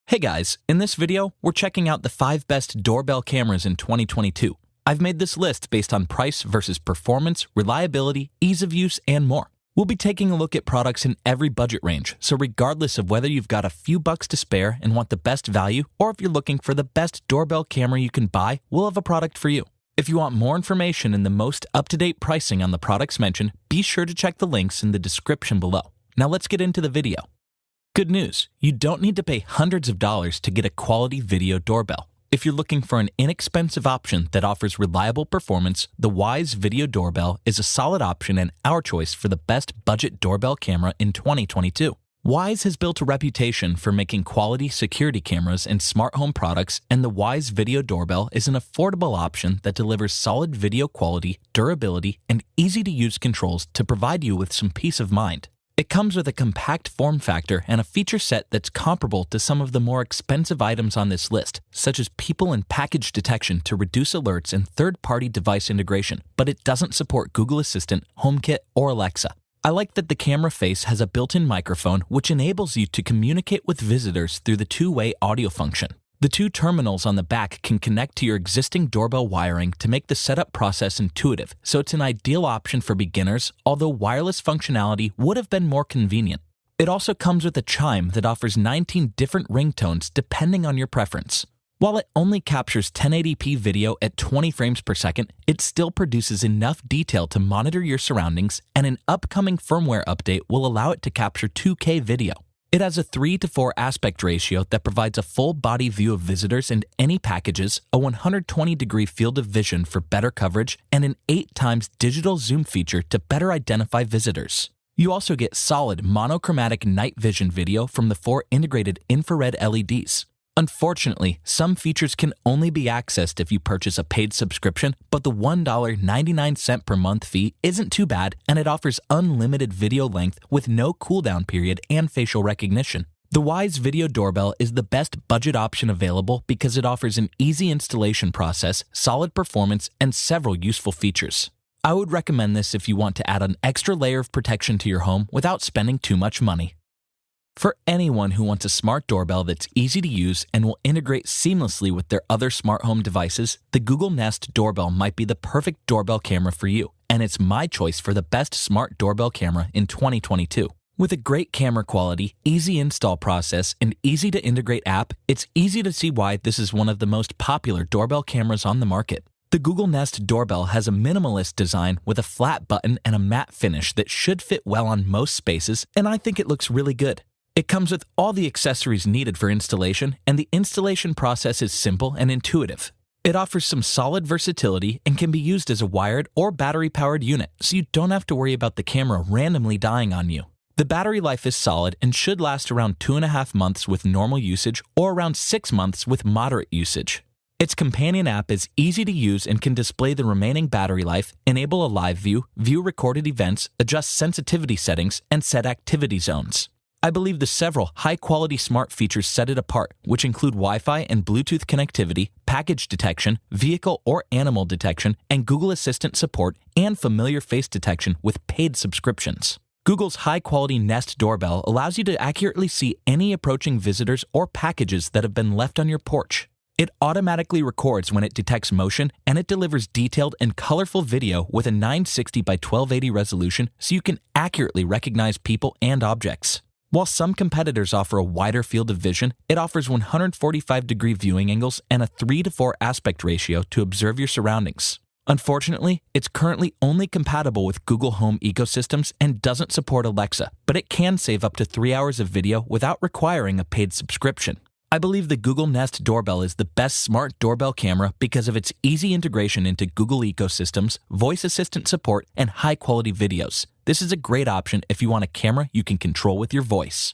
Hey guys, in this video, we're checking out the 5 best doorbell cameras in 2022. I've made this list based on price versus performance, reliability, ease of use, and more. We'll be taking a look at products in every budget range, so regardless of whether you've got a few bucks to spare and want the best value, or if you're looking for the best doorbell camera you can buy, we'll have a product for you. If you want more information and the most up-to-date pricing on the products mentioned, be sure to check the links in the description below. Now let's get into the video. Good news, you don't need to pay hundreds of dollars to get a quality video doorbell. If you're looking for an inexpensive option that offers reliable performance, the Wyze Video Doorbell is a solid option and our choice for the best budget doorbell camera in 2022. Wyze has built a reputation for making quality security cameras and smart home products, and the Wyze Video Doorbell is an affordable option that delivers solid video quality, durability, and easy-to-use controls to provide you with some peace of mind. It comes with a compact form factor and a feature set that's comparable to some of the more expensive items on this list, such as people and package detection to reduce alerts and third-party device integration, but it doesn't support Google Assistant, HomeKit, or Alexa. I like that the camera face has a built-in microphone which enables you to communicate with visitors through the two-way audio function. The 2 terminals on the back can connect to your existing doorbell wiring to make the setup process intuitive, so it's an ideal option for beginners, although wireless functionality would have been more convenient. It also comes with a chime that offers 19 different ringtones depending on your preference. While it only captures 1080p video at 20 frames per second, it still produces enough detail to monitor your surroundings, and an upcoming firmware update will allow it to capture 2K video. It has a 3:4 aspect ratio that provides a full body view of visitors and any packages, a 120-degree field of vision for better coverage, and an 8x digital zoom feature to better identify visitors. You also get solid monochromatic night vision video from the 4 integrated infrared LEDs. Unfortunately, some features can only be accessed if you purchase a paid subscription, but the $1.99 per month fee isn't too bad, and it offers unlimited video length with no cooldown period and facial recognition. The Wyze Video Doorbell is the best budget option available because it offers an easy installation process, solid performance, and several useful features. I would recommend this if you want to add an extra layer of protection to your home without spending too much money. For anyone who wants a smart doorbell that's easy to use and will integrate seamlessly with their other smart home devices, the Google Nest Doorbell might be the perfect doorbell camera for you, and it's my choice for the best smart doorbell camera in 2022. With a great camera quality, easy install process, and easy to integrate app, it's easy to see why this is one of the most popular doorbell cameras on the market. The Google Nest Doorbell has a minimalist design with a flat button and a matte finish that should fit well on most spaces, and I think it looks really good. It comes with all the accessories needed for installation, and the installation process is simple and intuitive. It offers some solid versatility and can be used as a wired or battery-powered unit, so you don't have to worry about the camera randomly dying on you. The battery life is solid and should last around 2.5 months with normal usage or around 6 months with moderate usage. Its companion app is easy to use and can display the remaining battery life, enable a live view, view recorded events, adjust sensitivity settings, and set activity zones. I believe the several high-quality smart features set it apart, which include Wi-Fi and Bluetooth connectivity, package detection, vehicle or animal detection, and Google Assistant support and familiar face detection with paid subscriptions. Google's high-quality Nest Doorbell allows you to accurately see any approaching visitors or packages that have been left on your porch. It automatically records when it detects motion, and it delivers detailed and colorful video with a 960 by 1280 resolution so you can accurately recognize people and objects. While some competitors offer a wider field of vision, it offers 145-degree viewing angles and a 3:4 aspect ratio to observe your surroundings. Unfortunately, it's currently only compatible with Google Home ecosystems and doesn't support Alexa, but it can save up to 3 hours of video without requiring a paid subscription. I believe the Google Nest Doorbell is the best smart doorbell camera because of its easy integration into Google ecosystems, voice assistant support, and high-quality videos. This is a great option if you want a camera you can control with your voice.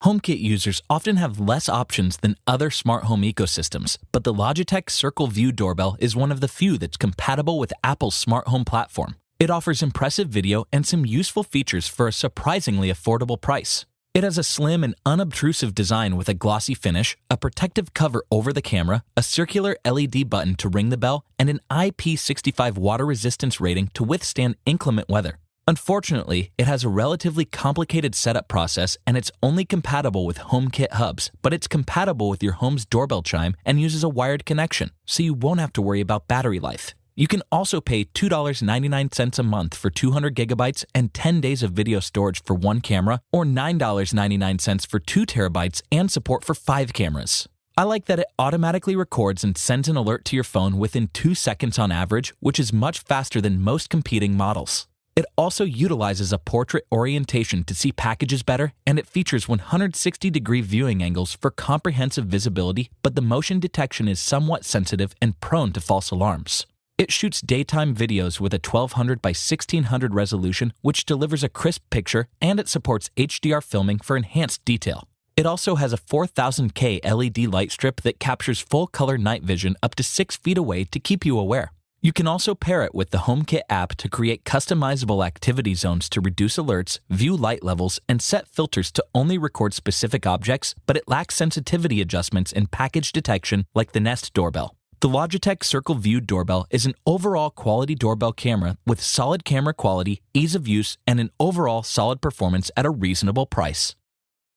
HomeKit users often have less options than other smart home ecosystems, but the Logitech Circle View Doorbell is one of the few that's compatible with Apple's smart home platform. It offers impressive video and some useful features for a surprisingly affordable price. It has a slim and unobtrusive design with a glossy finish, a protective cover over the camera, a circular LED button to ring the bell, and an IP65 water resistance rating to withstand inclement weather. Unfortunately, it has a relatively complicated setup process and it's only compatible with HomeKit hubs, but it's compatible with your home's doorbell chime and uses a wired connection, so you won't have to worry about battery life. You can also pay $2.99 a month for 200 gigabytes and 10 days of video storage for one camera, or $9.99 for 2 terabytes and support for 5 cameras. I like that it automatically records and sends an alert to your phone within 2 seconds on average, which is much faster than most competing models. It also utilizes a portrait orientation to see packages better, and it features 160-degree viewing angles for comprehensive visibility, but the motion detection is somewhat sensitive and prone to false alarms. It shoots daytime videos with a 1200 by 1600 resolution, which delivers a crisp picture, and it supports HDR filming for enhanced detail. It also has a 4000K LED light strip that captures full-color night vision up to 6 feet away to keep you aware. You can also pair it with the HomeKit app to create customizable activity zones to reduce alerts, view light levels, and set filters to only record specific objects, but it lacks sensitivity adjustments and package detection like the Nest Doorbell. The Logitech Circle View Doorbell is an overall quality doorbell camera with solid camera quality, ease of use, and an overall solid performance at a reasonable price.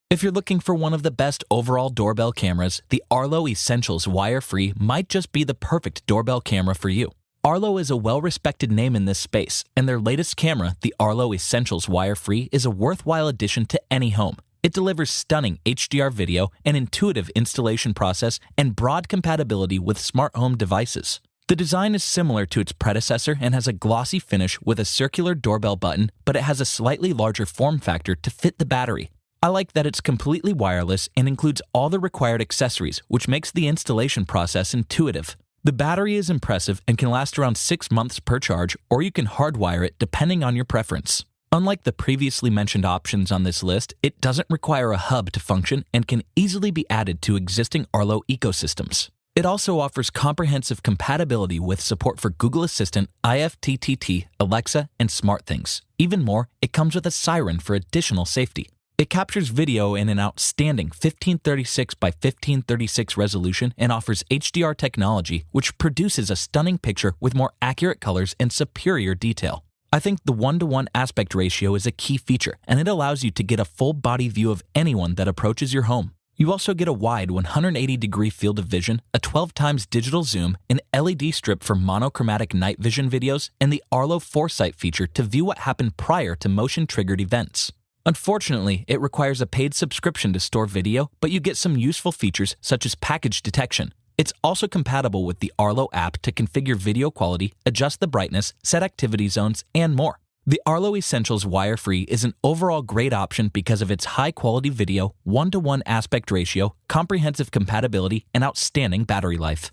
If you're looking for one of the best overall doorbell cameras, the Arlo Essentials Wire-Free might just be the perfect doorbell camera for you. Arlo is a well-respected name in this space, and their latest camera, the Arlo Essentials Wire-Free, is a worthwhile addition to any home. It delivers stunning HDR video, an intuitive installation process, and broad compatibility with smart home devices. The design is similar to its predecessor and has a glossy finish with a circular doorbell button, but it has a slightly larger form factor to fit the battery. I like that it's completely wireless and includes all the required accessories, which makes the installation process intuitive. The battery is impressive and can last around 6 months per charge, or you can hardwire it depending on your preference. Unlike the previously mentioned options on this list, it doesn't require a hub to function and can easily be added to existing Arlo ecosystems. It also offers comprehensive compatibility with support for Google Assistant, IFTTT, Alexa, and SmartThings. Even more, it comes with a siren for additional safety. It captures video in an outstanding 1536 by 1536 resolution and offers HDR technology, which produces a stunning picture with more accurate colors and superior detail. I think the 1:1 aspect ratio is a key feature, and it allows you to get a full body view of anyone that approaches your home. You also get a wide 180-degree field of vision, a 12x digital zoom, an LED strip for monochromatic night vision videos, and the Arlo Foresight feature to view what happened prior to motion-triggered events. Unfortunately, it requires a paid subscription to store video, but you get some useful features such as package detection. It's also compatible with the Arlo app to configure video quality, adjust the brightness, set activity zones, and more. The Arlo Essentials Wire-Free is an overall great option because of its high-quality video, 1:1 aspect ratio, comprehensive compatibility, and outstanding battery life.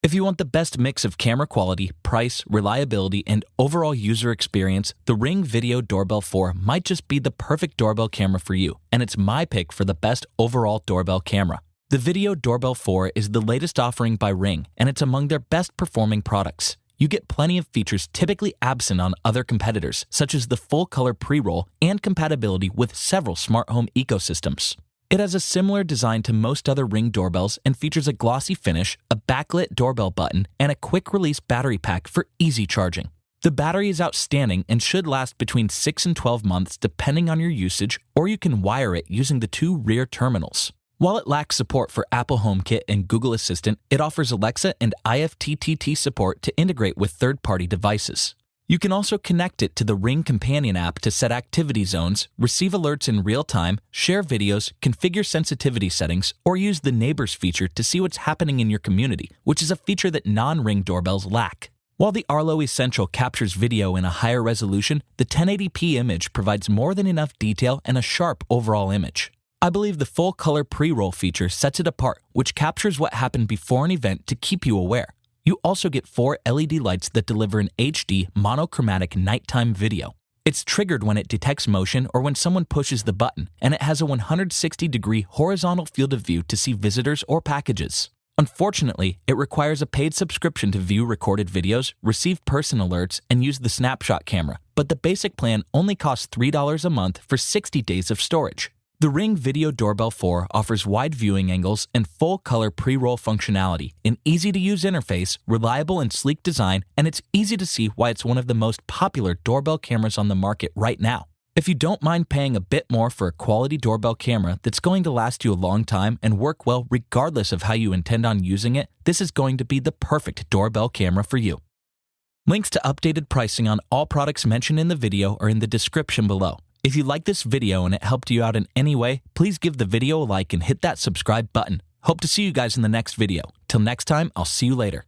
If you want the best mix of camera quality, price, reliability, and overall user experience, the Ring Video Doorbell 4 might just be the perfect doorbell camera for you, and it's my pick for the best overall doorbell camera. The Video Doorbell 4 is the latest offering by Ring, and it's among their best performing products. You get plenty of features typically absent on other competitors, such as the full-color pre-roll and compatibility with several smart home ecosystems. It has a similar design to most other Ring doorbells and features a glossy finish, a backlit doorbell button, and a quick-release battery pack for easy charging. The battery is outstanding and should last between 6 and 12 months depending on your usage, or you can wire it using the 2 rear terminals. While it lacks support for Apple HomeKit and Google Assistant, it offers Alexa and IFTTT support to integrate with third-party devices. You can also connect it to the Ring Companion app to set activity zones, receive alerts in real time, share videos, configure sensitivity settings, or use the Neighbors feature to see what's happening in your community, which is a feature that non-Ring doorbells lack. While the Arlo Essential captures video in a higher resolution, the 1080p image provides more than enough detail and a sharp overall image. I believe the full-color pre-roll feature sets it apart, which captures what happened before an event to keep you aware. You also get 4 LED lights that deliver an HD monochromatic nighttime video. It's triggered when it detects motion or when someone pushes the button, and it has a 160-degree horizontal field of view to see visitors or packages. Unfortunately, it requires a paid subscription to view recorded videos, receive person alerts, and use the snapshot camera, but the basic plan only costs $3 a month for 60 days of storage. The Ring Video Doorbell 4 offers wide viewing angles and full-color pre-roll functionality, an easy-to-use interface, reliable and sleek design, and it's easy to see why it's one of the most popular doorbell cameras on the market right now. If you don't mind paying a bit more for a quality doorbell camera that's going to last you a long time and work well regardless of how you intend on using it, this is going to be the perfect doorbell camera for you. Links to updated pricing on all products mentioned in the video are in the description below. If you like this video and it helped you out in any way, please give the video a like and hit that subscribe button. Hope to see you guys in the next video. Till next time, I'll see you later.